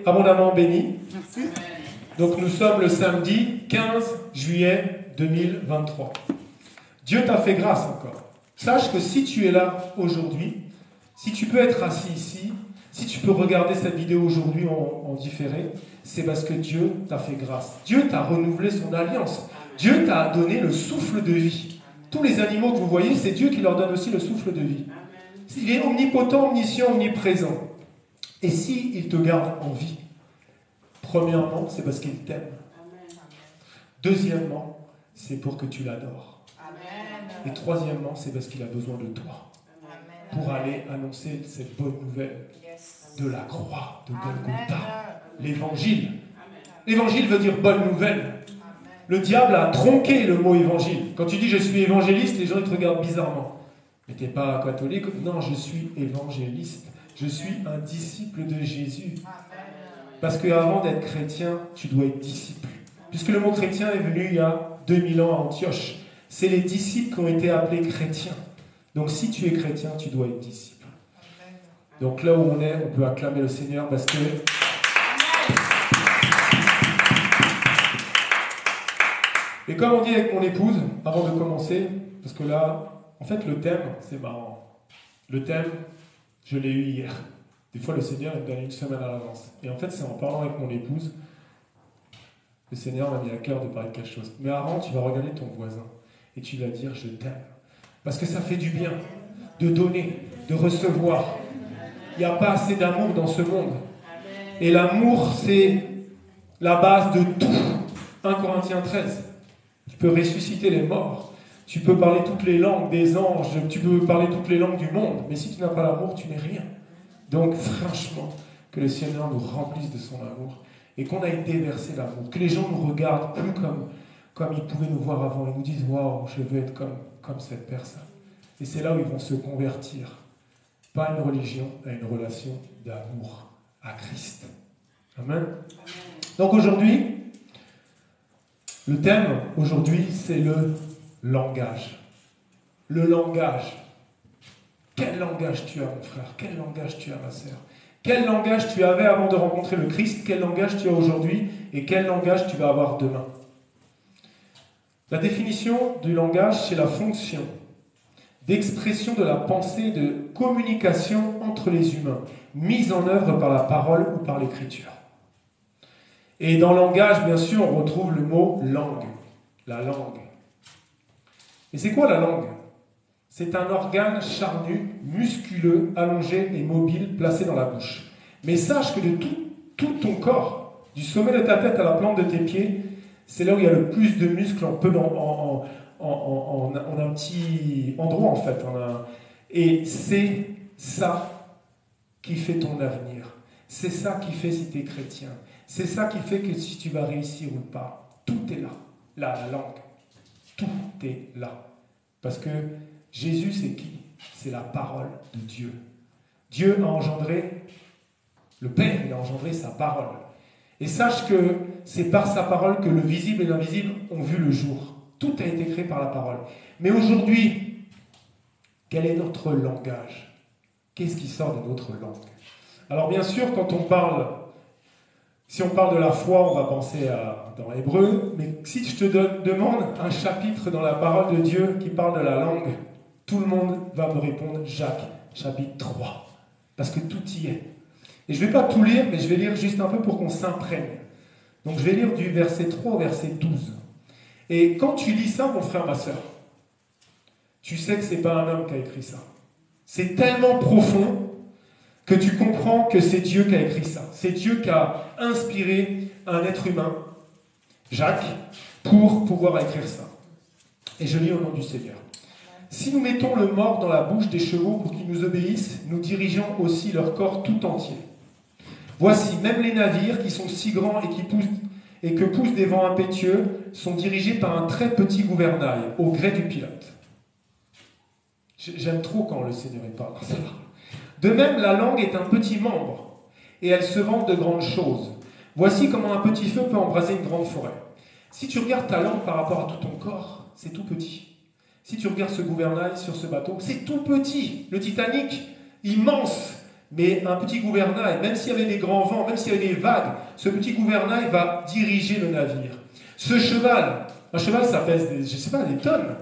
abondamment bénis. Merci. Donc nous sommes le samedi 15 juillet 2023. Dieu t'a fait grâce encore. Sache que si tu es là aujourd'hui, si tu peux être assis ici, si tu peux regarder cette vidéo aujourd'hui en différé, c'est parce que Dieu t'a fait grâce. Dieu t'a renouvelé son alliance. Dieu t'a donné le souffle de vie. Tous les animaux que vous voyez, c'est Dieu qui leur donne aussi le souffle de vie. Il est omnipotent, omniscient, omniprésent. Et s'il te garde en vie, premièrement, c'est parce qu'il t'aime. Deuxièmement, c'est pour que tu l'adores. Et troisièmement, c'est parce qu'il a besoin de toi pour aller annoncer cette bonne nouvelle de la croix de Golgotha, l'évangile. L'évangile veut dire bonne nouvelle. Le diable a tronqué le mot évangile. Quand tu dis je suis évangéliste, les gens ils te regardent bizarrement. Mais t'es pas catholique? Non, je suis évangéliste. Je suis un disciple de Jésus. Parce qu'avant d'être chrétien, tu dois être disciple. Puisque le mot chrétien est venu il y a 2000 ans à Antioche. C'est les disciples qui ont été appelés chrétiens. Donc si tu es chrétien, tu dois être disciple. Donc là où on est, on peut acclamer le Seigneur parce que... Et comme on dit avec mon épouse, avant de commencer, parce que là, en fait le thème, c'est marrant. Le thème, je l'ai eu hier. Des fois le Seigneur il me donne une semaine à l'avance. Et en fait c'est en parlant avec mon épouse, le Seigneur m'a mis à cœur de parler de quelque chose. Mais avant, tu vas regarder ton voisin et tu vas dire je t'aime. Parce que ça fait du bien de donner, de recevoir. Il n'y a pas assez d'amour dans ce monde. Et l'amour, c'est la base de tout. 1 Corinthiens 13. Tu peux ressusciter les morts. Tu peux parler toutes les langues des anges. Tu peux parler toutes les langues du monde. Mais si tu n'as pas l'amour, tu n'es rien. Donc, franchement, que le Seigneur nous remplisse de son amour. Et qu'on aille déverser l'amour. Que les gens nous regardent plus comme ils pouvaient nous voir avant. Ils nous disent « Waouh, je veux être comme cette personne. » Et c'est là où ils vont se convertir. Pas à une religion, à une relation d'amour à Christ. Amen. Donc aujourd'hui, le thème aujourd'hui, c'est le langage. Le langage. Quel langage tu as, mon frère? Quel langage tu as, ma sœur? Quel langage tu avais avant de rencontrer le Christ? Quel langage tu as aujourd'hui? Et quel langage tu vas avoir demain? La définition du langage, c'est la fonction d'expression de la pensée, de communication entre les humains, mise en œuvre par la parole ou par l'écriture. Et dans langage, bien sûr, on retrouve le mot langue, la langue. Et c'est quoi la langue? C'est un organe charnu, musculeux, allongé et mobile, placé dans la bouche. Mais sache que de tout ton corps, du sommet de ta tête à la plante de tes pieds, c'est là où il y a le plus de muscles en un petit endroit en fait. Et c'est ça qui fait ton avenir. C'est ça qui fait si tu es chrétien. C'est ça qui fait que si tu vas réussir ou pas. Tout est là. Là, la langue. Tout est là. Parce que Jésus, c'est qui? C'est la parole de Dieu. Dieu a engendré, le Père, il a engendré sa parole. Et sache que c'est par sa parole que le visible et l'invisible ont vu le jour. Tout a été créé par la parole. Mais aujourd'hui, quel est notre langage? Qu'est-ce qui sort de notre langue? Alors bien sûr, quand on parle, si on parle de la foi, on va penser dans l'hébreu, mais si je te demande un chapitre dans la parole de Dieu qui parle de la langue, tout le monde va me répondre Jacques, chapitre 3. Parce que tout y est. Et je ne vais pas tout lire, mais je vais lire juste un peu pour qu'on s'imprègne. Donc je vais lire du verset 3 au verset 12. Et quand tu lis ça, mon frère, ma soeur, tu sais que ce n'est pas un homme qui a écrit ça. C'est tellement profond que tu comprends que c'est Dieu qui a écrit ça. C'est Dieu qui a inspiré un être humain, Jacques, pour pouvoir écrire ça. Et je lis au nom du Seigneur. Si nous mettons le mort dans la bouche des chevaux pour qu'ils nous obéissent, nous dirigeons aussi leur corps tout entier. Voici, même les navires qui sont si grands et que poussent des vents impétueux sont dirigés par un très petit gouvernail, au gré du pilote. J'aime trop quand le Seigneur parle. De même, la langue est un petit membre, et elle se vante de grandes choses. Voici comment un petit feu peut embraser une grande forêt. Si tu regardes ta langue par rapport à tout ton corps, c'est tout petit. Si tu regardes ce gouvernail sur ce bateau, c'est tout petit. Le Titanic, immense. Mais un petit gouvernail, même s'il y avait des grands vents, même s'il y avait des vagues, ce petit gouvernail va diriger le navire. Ce cheval, un cheval ça pèse, je ne sais pas, des tonnes.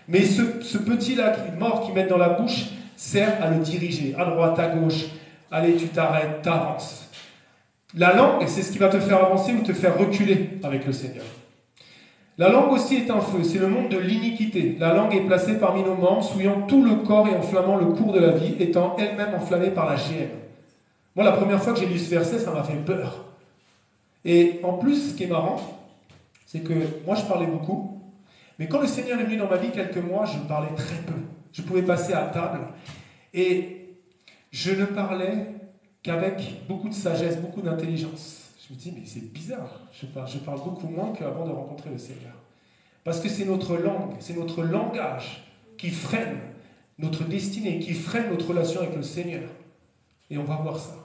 Mais ce petit-là qui est mort, qui met dans la bouche, sert à le diriger, à droite, à gauche. Allez, tu t'arrêtes, t'avances. La langue, c'est ce qui va te faire avancer ou te faire reculer avec le Seigneur. La langue aussi est un feu, c'est le monde de l'iniquité. La langue est placée parmi nos membres, souillant tout le corps et enflammant le cours de la vie, étant elle-même enflammée par la géhenne. Moi, la première fois que j'ai lu ce verset, ça m'a fait peur. Et en plus, ce qui est marrant, c'est que moi, je parlais beaucoup, mais quand le Seigneur est venu dans ma vie, quelques mois, je parlais très peu. Je pouvais passer à table, et je ne parlais qu'avec beaucoup de sagesse, beaucoup d'intelligence. Je me dis, mais c'est bizarre, je parle beaucoup moins qu'avant de rencontrer le Seigneur. Parce que c'est notre langue, c'est notre langage qui freine notre destinée, qui freine notre relation avec le Seigneur. Et on va voir ça.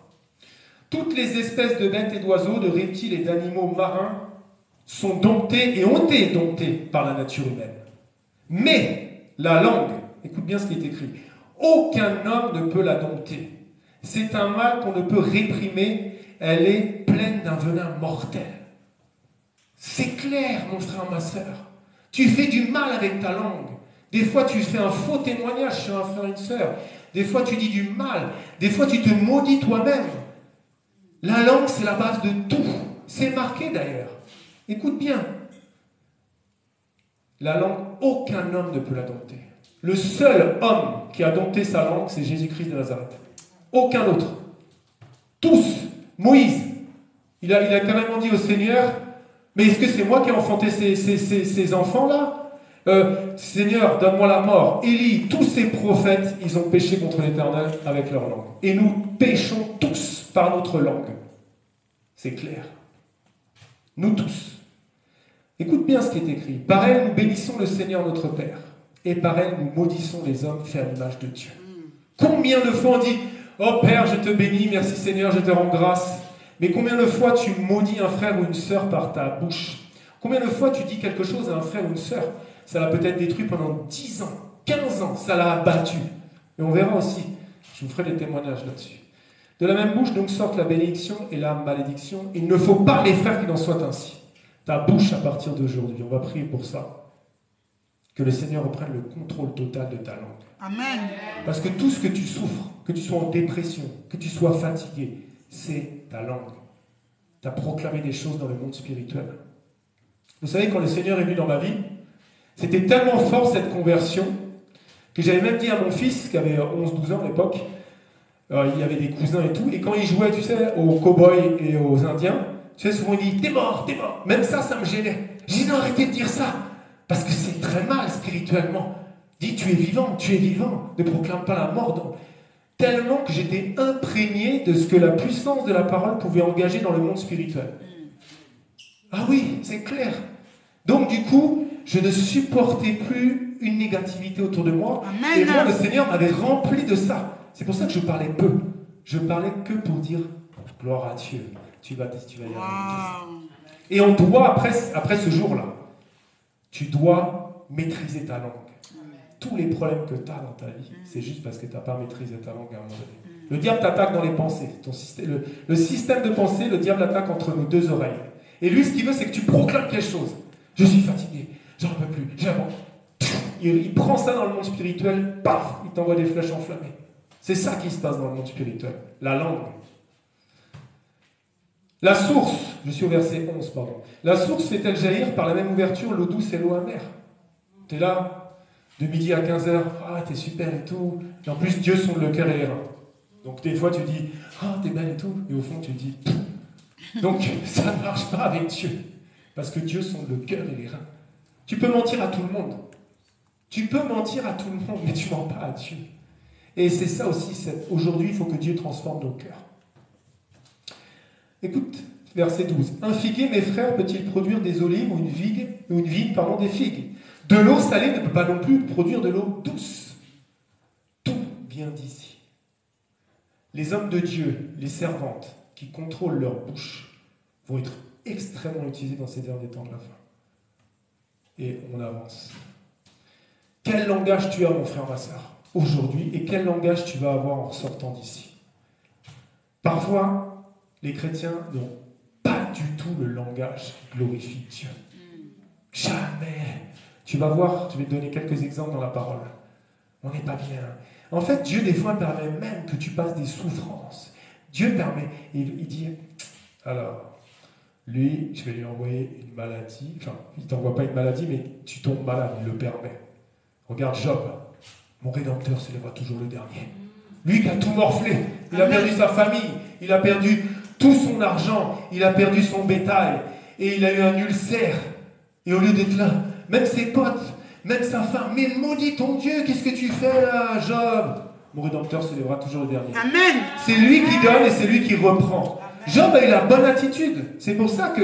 Toutes les espèces de bêtes et d'oiseaux, de reptiles et d'animaux marins sont domptées et ont été domptées par la nature humaine. Mais la langue, écoute bien ce qui est écrit, aucun homme ne peut la dompter. C'est un mal qu'on ne peut réprimer, elle est pleine d'un venin mortel. C'est clair, mon frère, ma soeur. Tu fais du mal avec ta langue. Des fois, tu fais un faux témoignage sur un frère et une sœur. Des fois, tu dis du mal. Des fois, tu te maudis toi-même. La langue, c'est la base de tout. C'est marqué d'ailleurs. Écoute bien. La langue, aucun homme ne peut la dompter. Le seul homme qui a dompté sa langue, c'est Jésus-Christ de Nazareth. Aucun autre. Tous. Moïse, il a quand même dit au Seigneur, mais est-ce que c'est moi qui ai enfanté ces enfants-là Seigneur, donne-moi la mort. Élie, tous ces prophètes, ils ont péché contre l'Éternel avec leur langue. Et nous péchons tous par notre langue. C'est clair. Nous tous. Écoute bien ce qui est écrit. Par elle, nous bénissons le Seigneur notre Père. Et par elle, nous maudissons les hommes faits à l'image de Dieu. Combien de fois on dit, oh Père, je te bénis, merci Seigneur, je te rends grâce. Mais combien de fois tu maudis un frère ou une sœur par ta bouche? Combien de fois tu dis quelque chose à un frère ou une sœur? Ça l'a peut-être détruit pendant 10 ans, 15 ans, ça l'a abattu. Et on verra aussi, je vous ferai des témoignages là-dessus. De la même bouche donc sortent la bénédiction et la malédiction. Il ne faut pas, mes frères, qu'il en soit ainsi. Ta bouche à partir d'aujourd'hui, on va prier pour ça. Que le Seigneur reprenne le contrôle total de ta langue. Amen. Parce que tout ce que tu souffres, que tu sois en dépression, que tu sois fatigué, c'est ta langue. Tu as proclamé des choses dans le monde spirituel. Vous savez, quand le Seigneur est venu dans ma vie, c'était tellement fort cette conversion que j'avais même dit à mon fils, qui avait 11-12 ans à l'époque, il y avait des cousins et tout, et quand il jouait, tu sais, aux cow-boys et aux indiens, tu sais, souvent il dit « T'es mort, t'es mort ». Même ça, ça me gênait. J'ai dit « Non, arrêtez de dire ça ». Parce que c'est très mal spirituellement. Dis, tu es vivant, ne proclame pas la mort. Tellement que j'étais imprégné de ce que la puissance de la parole pouvait engager dans le monde spirituel. Ah oui, c'est clair. Donc du coup, je ne supportais plus une négativité autour de moi. Amen. Et moi, le Seigneur m'avait rempli de ça. C'est pour ça que je parlais peu. Je parlais que pour dire, gloire à Dieu, tu vas y arriver. Wow. Et on doit, après ce jour-là, tu dois maîtriser ta langue. Tous les problèmes que tu as dans ta vie, c'est juste parce que tu n'as pas maîtrisé ta langue à un moment donné. Le diable t'attaque dans les pensées. Le système de pensée, le diable attaque entre nos deux oreilles. Et lui, ce qu'il veut, c'est que tu proclames quelque chose. Je suis fatigué, j'en peux plus, j'avance. Il prend ça dans le monde spirituel, paf, il t'envoie des flèches enflammées. C'est ça qui se passe dans le monde spirituel. La langue. La source, je suis au verset 11, pardon. La source fait-elle jaillir par la même ouverture l'eau douce et l'eau amère? Tu es là, de midi à 15h, ah t'es super et tout. Et en plus, Dieu sonde le cœur et les reins. Donc des fois tu dis, ah t'es belle et tout. Et au fond tu dis, pff. Donc ça ne marche pas avec Dieu. Parce que Dieu sonde le cœur et les reins. Tu peux mentir à tout le monde. Tu peux mentir à tout le monde, mais tu ne mens pas à Dieu. Et c'est ça aussi, aujourd'hui il faut que Dieu transforme nos cœurs. Écoute, verset 12. Un figuier, mes frères, peut-il produire des olives ou une vigne, des figues? De l'eau salée ne peut pas non plus produire de l'eau douce. Tout vient d'ici. Les hommes de Dieu, les servantes, qui contrôlent leur bouche, vont être extrêmement utilisés dans ces derniers temps de la fin. Et on avance. Quel langage tu as, mon frère, ma soeur, aujourd'hui, et quel langage tu vas avoir en sortant d'ici? Parfois, les chrétiens n'ont pas du tout le langage qui glorifie Dieu. Jamais. Tu vas voir, je vais te donner quelques exemples dans la parole. On n'est pas bien. En fait, Dieu, des fois, permet même que tu passes des souffrances. Dieu permet. Il dit, alors, lui, je vais lui envoyer une maladie. Enfin, il ne t'envoie pas une maladie, mais tu tombes malade, il le permet. Regarde Job. Mon Rédempteur se lèvera toujours le dernier. Lui qui a tout morflé. Il a perdu sa famille. Il a perdu tout son argent. Il a perdu son bétail. Et il a eu un ulcère. Et au lieu d'être là, même ses potes, même sa femme, mais maudit ton Dieu, qu'est-ce que tu fais là, Job? Mon Rédempteur se lèvera toujours le dernier. Amen. C'est lui qui donne et c'est lui qui reprend. Job a eu la bonne attitude. C'est pour ça que